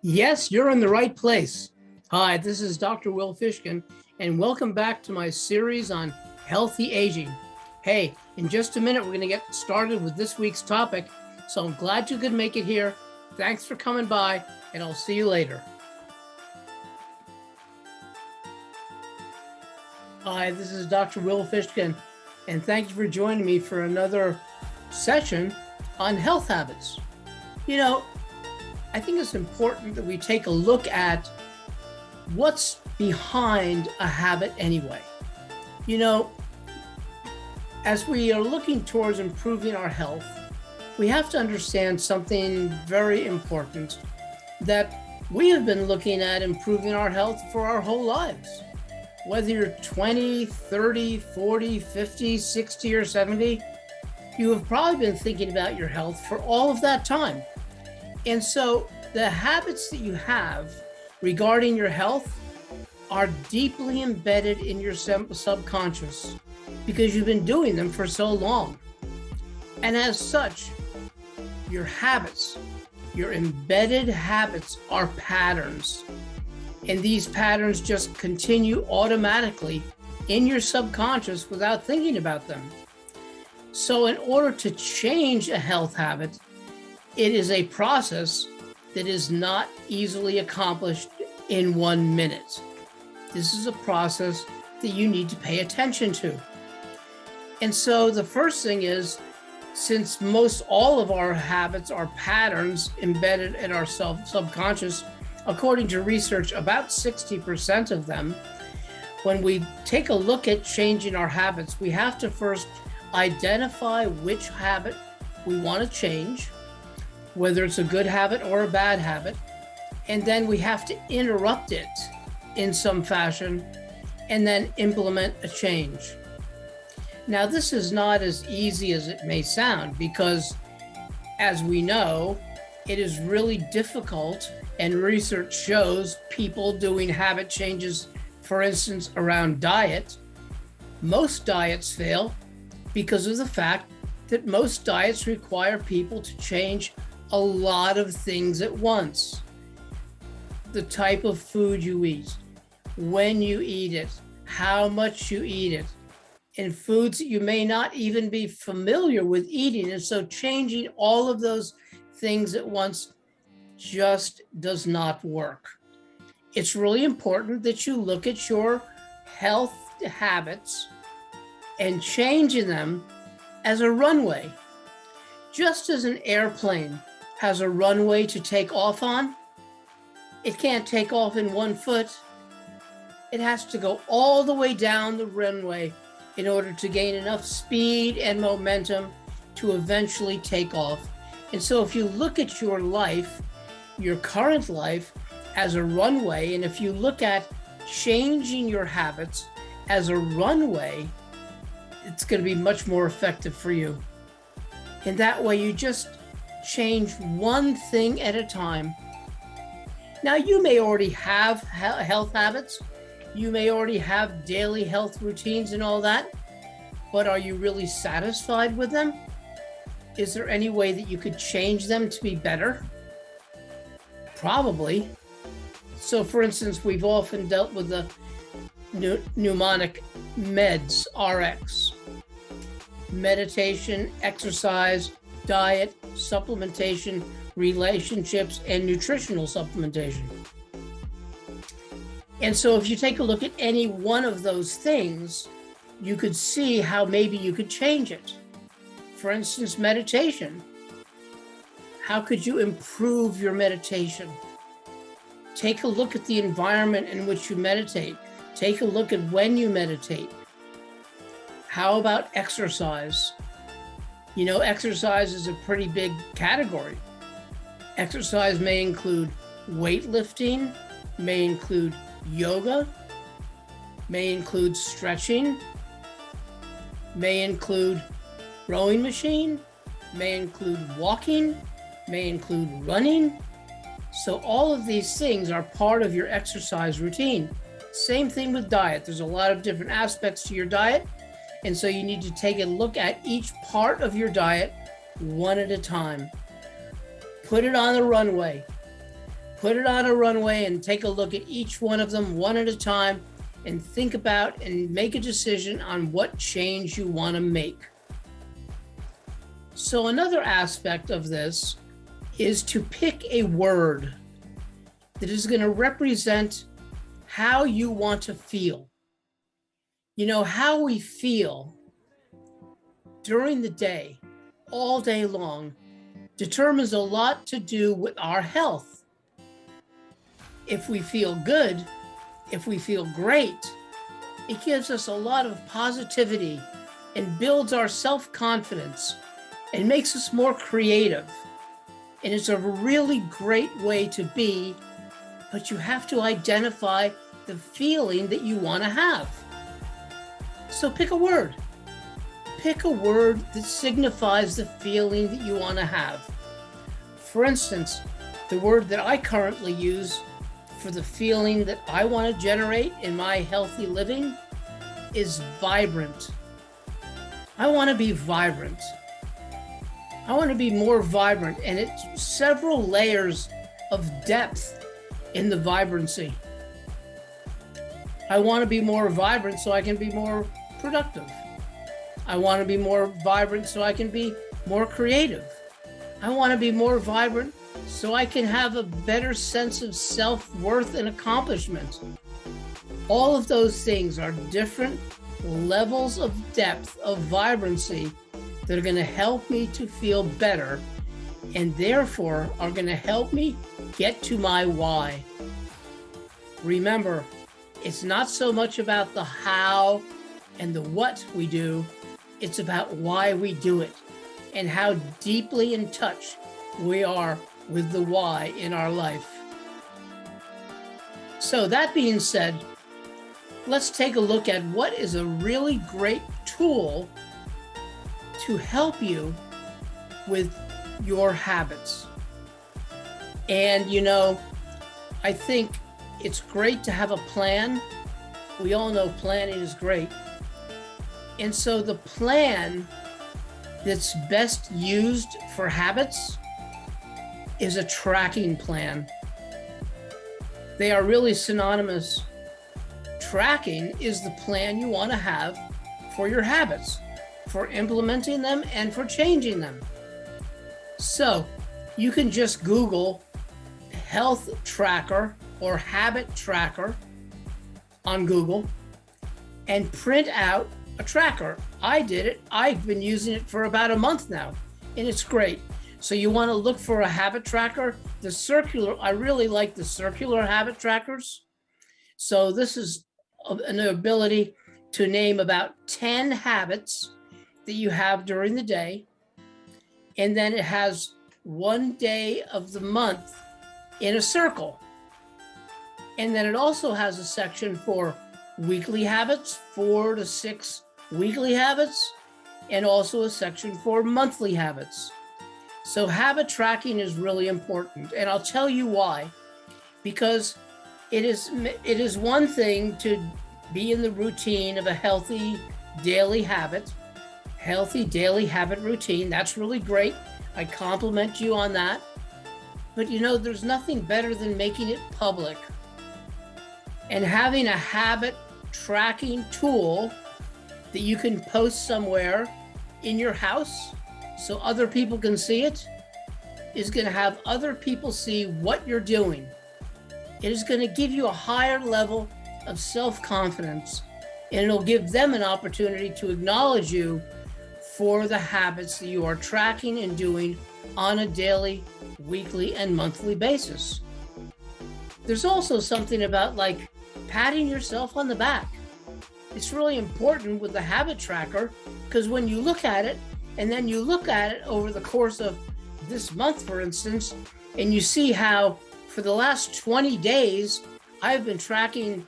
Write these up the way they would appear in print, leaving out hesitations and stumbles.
Yes, you're in the right place. Hi, this is Dr. Will Fishkin, and welcome back to my series on healthy aging. Hey, in just a minute, we're going to get started with this week's topic, so I'm glad you could make it here. Thanks for coming by, and I'll see you later. Hi, this is Dr. Will Fishkin, and thank you for joining me for another session on health habits. You know, I think it's important that we take a look at what's behind a habit anyway. You know, as we are looking towards improving our health, we have to understand something very important, that we have been looking at improving our health for our whole lives. Whether you're 20, 30, 40, 50, 60, or 70, you have probably been thinking about your health for all of that time. And so the habits that you have regarding your health are deeply embedded in your subconscious because you've been doing them for so long. And as such, your habits, your embedded habits are patterns. And these patterns just continue automatically in your subconscious without thinking about them. So in order to change a health habit, it is a process that is not easily accomplished in 1 minute. This is a process that you need to pay attention to. And so the first thing is, since most all of our habits are patterns embedded in our subconscious, according to research, about 60% of them, when we take a look at changing our habits, we have to first identify which habit we want to change, whether it's a good habit or a bad habit, and then we have to interrupt it in some fashion and then implement a change. Now, this is not as easy as it may sound because, as we know, it is really difficult, and research shows people doing habit changes, for instance, around diet. Most diets fail because of the fact that most diets require people to change a lot of things at once. The type of food you eat, when you eat it, how much you eat it, and foods that you may not even be familiar with eating. And so changing all of those things at once just does not work. It's really important that you look at your health habits and changing them as a runway. Just as an airplane has a runway to take off on, it can't take off in 1 foot. It has to go all the way down the runway in order to gain enough speed and momentum to eventually take off. And so if you look at your life, your current life, as a runway, and if you look at changing your habits as a runway, it's going to be much more effective for you. And that way you just change one thing at a time. Now, you may already have health habits. You may already have daily health routines and all that, but are you really satisfied with them? Is there any way that you could change them to be better? Probably. So for instance, we've often dealt with the mnemonic MEDS, RX. Meditation, exercise, diet, supplementation, relationships, and nutritional supplementation. And so if you take a look at any one of those things, you could see how maybe you could change it. For instance, meditation. How could you improve your meditation? Take a look at the environment in which you meditate. Take a look at when you meditate. How about exercise? You know, exercise is a pretty big category. Exercise may include weightlifting, may include yoga, may include stretching, may include rowing machine, may include walking, may include running. So all of these things are part of your exercise routine. Same thing with diet. There's a lot of different aspects to your diet. And so you need to take a look at each part of your diet one at a time. Put it on the runway. Put it on a runway and take a look at each one of them one at a time and think about and make a decision on what change you want to make. So another aspect of this is to pick a word that is going to represent how you want to feel. You know, how we feel during the day, all day long, determines a lot to do with our health. If we feel good, if we feel great, it gives us a lot of positivity and builds our self-confidence and makes us more creative. And it's a really great way to be, but you have to identify the feeling that you want to have. So pick a word. Pick a word that signifies the feeling that you want to have. For instance, the word that I currently use for the feeling that I want to generate in my healthy living is vibrant. I want to be vibrant. I want to be more vibrant, and it's several layers of depth in the vibrancy. I want to be more vibrant so I can be more productive. I want to be more vibrant so I can be more creative. I want to be more vibrant so I can have a better sense of self-worth and accomplishment. All of those things are different levels of depth of vibrancy that are going to help me to feel better and therefore are going to help me get to my why. Remember, it's not so much about the how and the what we do, it's about why we do it and how deeply in touch we are with the why in our life. So that being said, let's take a look at what is a really great tool to help you with your habits. And you know, I think it's great to have a plan. We all know planning is great. And so the plan that's best used for habits is a tracking plan. They are really synonymous. Tracking is the plan you want to have for your habits, for implementing them and for changing them. So you can just Google health tracker or habit tracker on Google and print out a tracker. I did it. I've been using it for about a month now, and it's great. So you want to look for a habit tracker. The circular, I really like the circular habit trackers. So this is an ability to name about 10 habits that you have during the day. And then it has one day of the month in a circle. And then it also has a section for weekly habits, 4 to 6 weekly habits, and also a section for monthly habits. So habit tracking is really important, and I'll tell you why. Because it is one thing to be in the routine of a healthy daily habit routine. That's really great. I compliment you on that. But you know, there's nothing better than making it public. And having a habit tracking tool that you can post somewhere in your house so other people can see it is going to have other people see what you're doing. It is going to give you a higher level of self-confidence, and it'll give them an opportunity to acknowledge you for the habits that you are tracking and doing on a daily, weekly, and monthly basis. There's also something about like patting yourself on the back. It's really important with the habit tracker because when you look at it and then you look at it over the course of this month, for instance, and you see how for the last 20 days, I've been tracking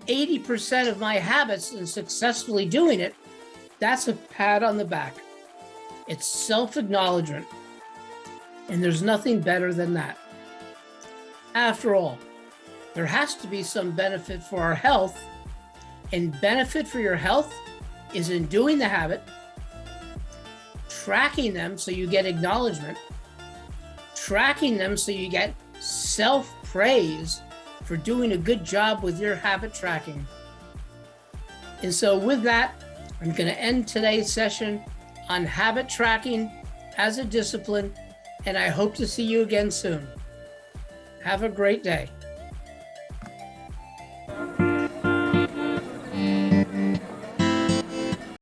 80% of my habits and successfully doing it, that's a pat on the back. It's self-acknowledgement. And there's nothing better than that. After all, there has to be some benefit for our health, and benefit for your health is in doing the habit, tracking them so you get acknowledgement, tracking them so you get self-praise for doing a good job with your habit tracking. And so with that, I'm going to end today's session on habit tracking as a discipline, and I hope to see you again soon. Have a great day.